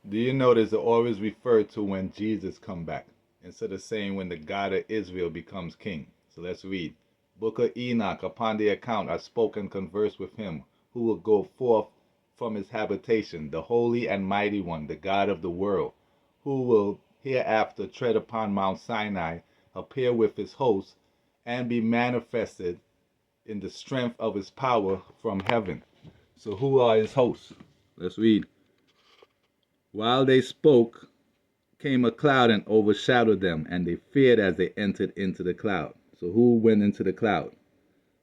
Do you notice it always referred to when Jesus come back instead of saying when the God of Israel becomes king? So let's read. Book of Enoch, upon the account I spoke and conversed with him, who will go forth from his habitation, the holy and mighty one, the God of the world, who will hereafter tread upon Mount Sinai, appear with his hosts, and be manifested in the strength of his power from heaven. So who are his hosts? Let's read. While they spoke, came a cloud and overshadowed them, and they feared as they entered into the cloud. So who went into the cloud?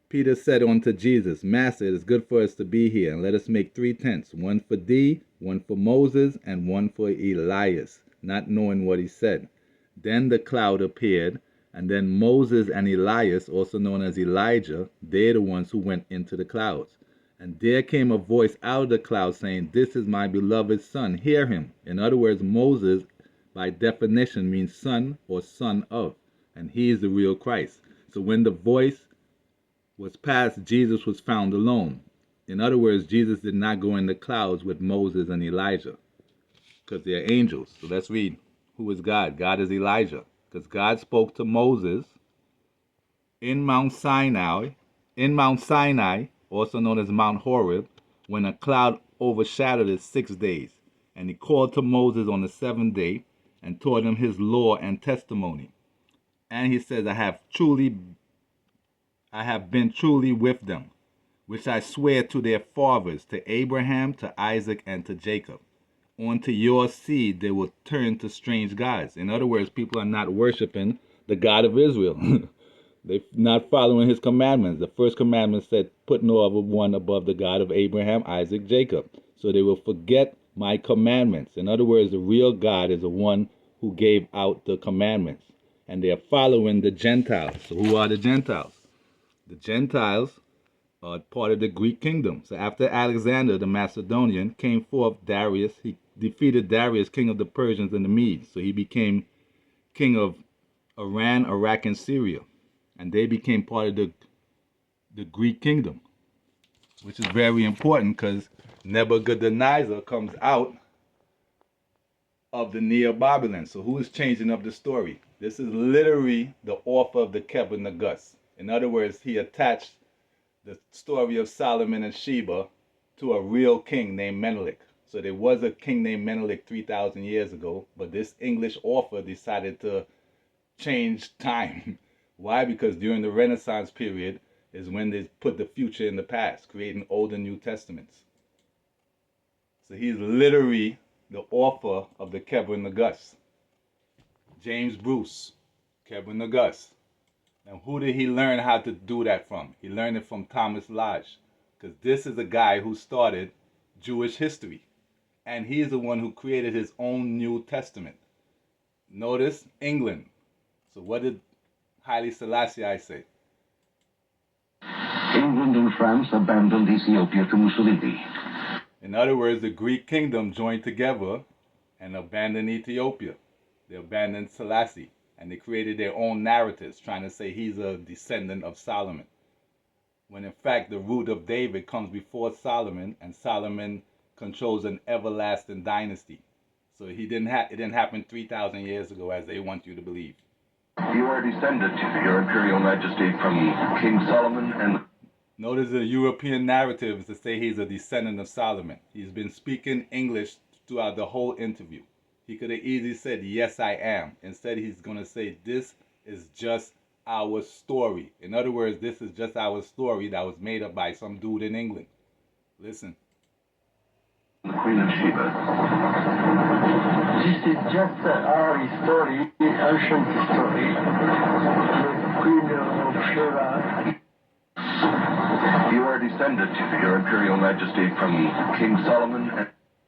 Peter said unto Jesus, Master, it is good for us to be here, and let us make three tents, one for thee, one for Moses, and one for Elias, not knowing what he said. Then the cloud appeared, and then Moses and Elias, also known as Elijah, they're the ones who went into the clouds. And there came a voice out of the cloud saying, This is my beloved son, hear him. In other words, Moses, by definition, means son or son of, and he is the real Christ. So when the voice was passed, Jesus was found alone. In other words, Jesus did not go in the clouds with Moses and Elijah because they're angels. So let's read. Who is God? God is Elijah, because God spoke to Moses in Mount Sinai, also known as Mount Horeb, when a cloud overshadowed it 6 days. And he called to Moses on the seventh day and taught him his law and testimony. And he says, I have been truly with them, which I swear to their fathers, to Abraham, to Isaac, and to Jacob. Unto your seed they will turn to strange gods. In other words, people are not worshiping the God of Israel. They're not following his commandments. The first commandment said, put no other one above the God of Abraham, Isaac, Jacob. So they will forget my commandments. In other words, the real God is the one who gave out the commandments. And they are following the Gentiles. So who are the Gentiles? The Gentiles are part of the Greek kingdom. So after Alexander the Macedonian came forth, Darius, he defeated Darius, king of the Persians and the Medes. So he became king of Iran, Iraq, and Syria. And they became part of the Greek kingdom, which is very important because Nebuchadnezzar comes out of the Neo Babylon. So who is changing up the story? This is literally the author of the Kebra Nagus. In other words, he attached the story of Solomon and Sheba to a real king named Menelik. So there was a king named Menelik 3,000 years ago, but this English author decided to change time. Why? Because during the Renaissance period is when they put the future in the past, creating Old and New Testaments. So he's literally the author of the Kebra Nagus. James Bruce, Kebra Nagus. And who did he learn how to do that from? He learned it from Thomas Lodge, because this is a guy who started Jewish history. And he's the one who created his own New Testament. Notice England. So what did Haile Selassie I say? England and France abandoned Ethiopia to Mussolini. In other words, the Greek kingdom joined together and abandoned Ethiopia. They abandoned Selassie. And they created their own narratives, trying to say he's a descendant of Solomon. When in fact the root of David comes before Solomon, and Solomon controls an everlasting dynasty. So it didn't happen 3,000 years ago as they want you to believe. You are descended, Your Imperial Majesty, from King Solomon and... Notice the European narrative is to say he's a descendant of Solomon. He's been speaking English throughout the whole interview. He could have easily said, yes, I am. Instead, he's going to say, this is just our story. In other words, this is just our story that was made up by some dude in England. Listen. The Queen of Sheba. This is just our story, ancient story. The Queen of Sheba. You are descended, Your Imperial Majesty, from King Solomon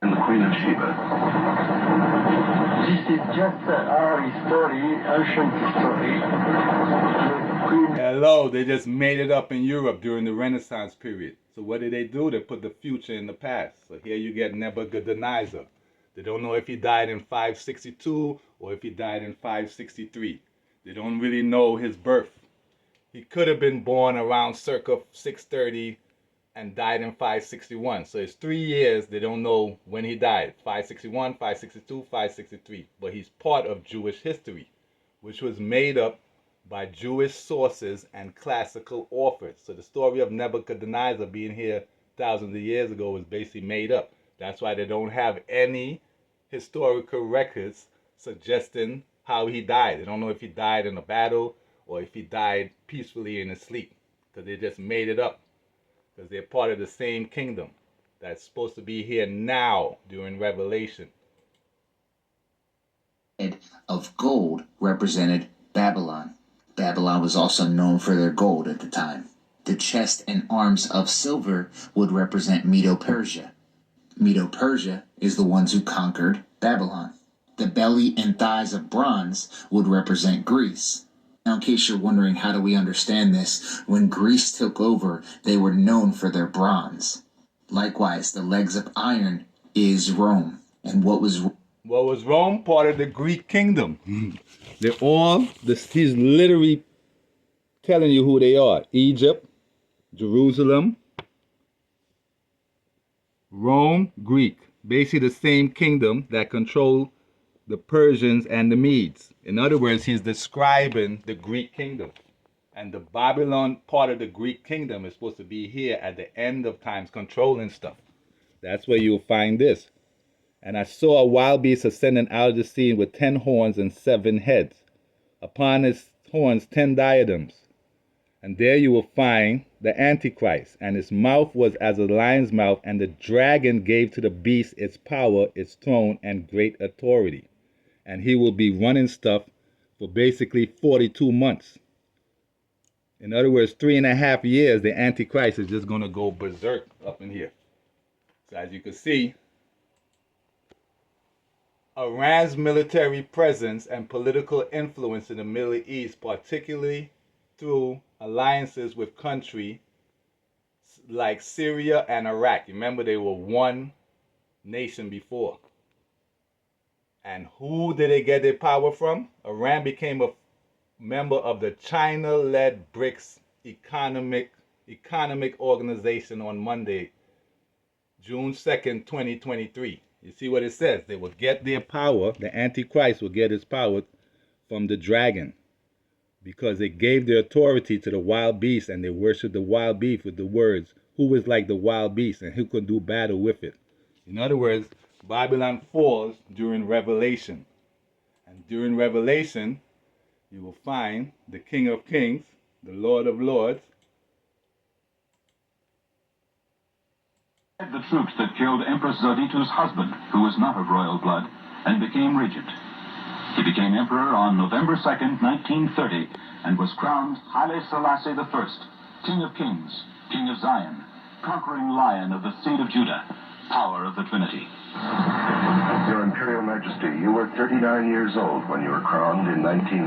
and the Queen of Sheba. This is just our story, ancient story. Hello, they just made it up in Europe during the Renaissance period. So what did they do? They put the future in the past. So here you get Nebuchadnezzar. They don't know if he died in 562 or if he died in 563. They don't really know his birth. He could have been born around circa 630 and died in 561. So it's 3 years. They don't know when he died. 561, 562, 563. But he's part of Jewish history, which was made up by Jewish sources and classical authors. So the story of Nebuchadnezzar being here thousands of years ago was basically made up. That's why they don't have any historical records suggesting how he died. They don't know if he died in a battle or if he died peacefully in his sleep, because they just made it up, because they're part of the same kingdom that's supposed to be here now during Revelation. Of gold represented Babylon. Babylon was also known for their gold at the time. The chest and arms of silver would represent Medo-Persia. Medo-Persia is the ones who conquered Babylon. The belly and thighs of bronze would represent Greece. Now, in case you're wondering how do we understand this, when Greece took over, they were known for their bronze. Likewise, the legs of iron is Rome. And what was Rome? Part of the Greek kingdom. He's literally telling you who they are. Egypt, Jerusalem, Rome, Greek. Basically the same kingdom that controlled the Persians and the Medes. In other words, he's describing the Greek kingdom. And the Babylon part of the Greek kingdom is supposed to be here at the end of times, controlling stuff. That's where you'll find this. And I saw a wild beast ascending out of the sea with 10 horns and 7 heads. Upon his horns 10 diadems. And there you will find the Antichrist, and his mouth was as a lion's mouth, and the dragon gave to the beast its power, its throne, and great authority. And he will be running stuff for basically 42 months. In other words, 3.5 years, the Antichrist is just going to go berserk up in here. So as you can see, Iran's military presence and political influence in the Middle East, particularly through alliances with countries like Syria and Iraq. Remember, they were one nation before. And who did they get their power from? Iran became a member of the China-led BRICS economic organization on Monday, June 2nd, 2023. You see what it says? They will get their power, the Antichrist will get his power from the dragon, because they gave their authority to the wild beast, and they worshiped the wild beast with the words, who is like the wild beast and who can do battle with it. In other words, Babylon falls during Revelation. And during Revelation, you will find the King of Kings, the Lord of Lords. The troops that killed Empress Zoditu's husband, who was not of royal blood, and became regent. He became emperor on November 2nd, 1930, and was crowned Haile Selassie I, King of Kings, King of Zion, conquering lion of the seed of Judah, power of the Trinity. Your Imperial Majesty, you were 39 years old when you were crowned in 19...